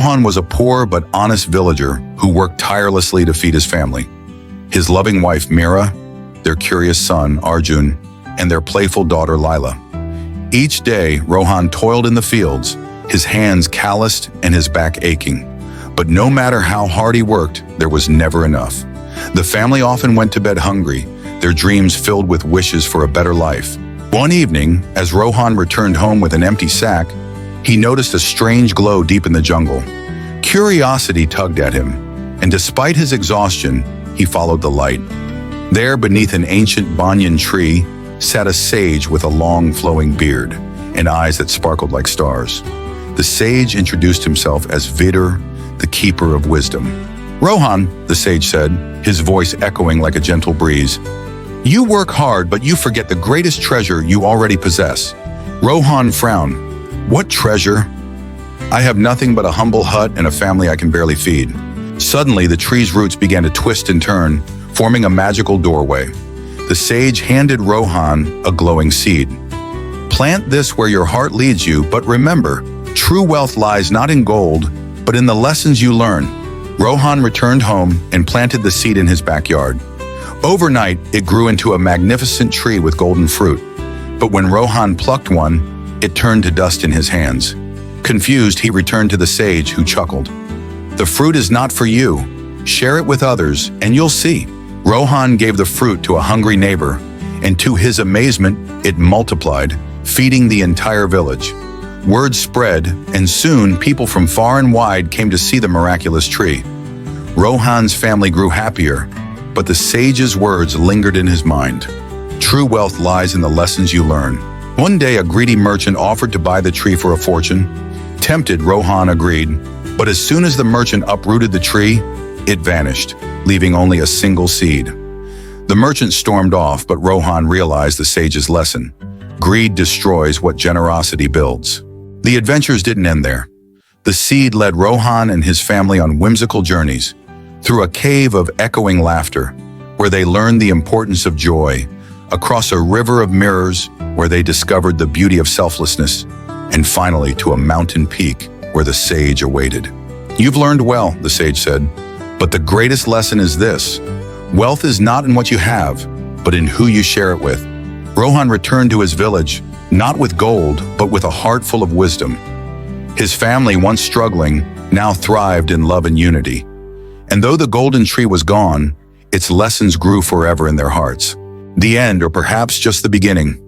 Rohan was a poor but honest villager who worked tirelessly to feed his family. His loving wife Mira, their curious son Arjun, and their playful daughter Lila. Each day, Rohan toiled in the fields, his hands calloused and his back aching. But no matter how hard he worked, there was never enough. The family often went to bed hungry, their dreams filled with wishes for a better life. One evening, as Rohan returned home with an empty sack, he noticed a strange glow deep in the jungle. Curiosity tugged at him, and despite his exhaustion, he followed the light. There, beneath an ancient banyan tree, sat a sage with a long flowing beard and eyes that sparkled like stars. The sage introduced himself as Vidar, the keeper of wisdom. "Rohan," the sage said, his voice echoing like a gentle breeze, "you work hard, but you forget the greatest treasure you already possess." Rohan frowned. "What treasure? I have nothing but a humble hut and a family I can barely feed." Suddenly, the tree's roots began to twist and turn, forming a magical doorway. The sage handed Rohan a glowing seed. "Plant this where your heart leads you, but remember, true wealth lies not in gold, but in the lessons you learn." Rohan returned home and planted the seed in his backyard. Overnight, it grew into a magnificent tree with golden fruit. But when Rohan plucked one, it turned to dust in his hands. Confused, he returned to the sage, who chuckled. "The fruit is not for you. Share it with others, and you'll see." Rohan gave the fruit to a hungry neighbor, and to his amazement, it multiplied, feeding the entire village. Word spread, and soon people from far and wide came to see the miraculous tree. Rohan's family grew happier, but the sage's words lingered in his mind. True wealth lies in the lessons you learn. One day, a greedy merchant offered to buy the tree for a fortune. Tempted, Rohan agreed, but as soon as the merchant uprooted the tree, it vanished, leaving only a single seed. The merchant stormed off, but Rohan realized the sage's lesson. Greed destroys what generosity builds. The adventures didn't end there. The seed led Rohan and his family on whimsical journeys, through a cave of echoing laughter, where they learned the importance of joy, across a river of mirrors, where they discovered the beauty of selflessness, and finally to a mountain peak where the sage awaited. "You've learned well," the sage said, "but the greatest lesson is this. Wealth is not in what you have, but in who you share it with." Rohan returned to his village, not with gold, but with a heart full of wisdom. His family, once struggling, now thrived in love and unity. And though the golden tree was gone, its lessons grew forever in their hearts. The end, or perhaps just the beginning.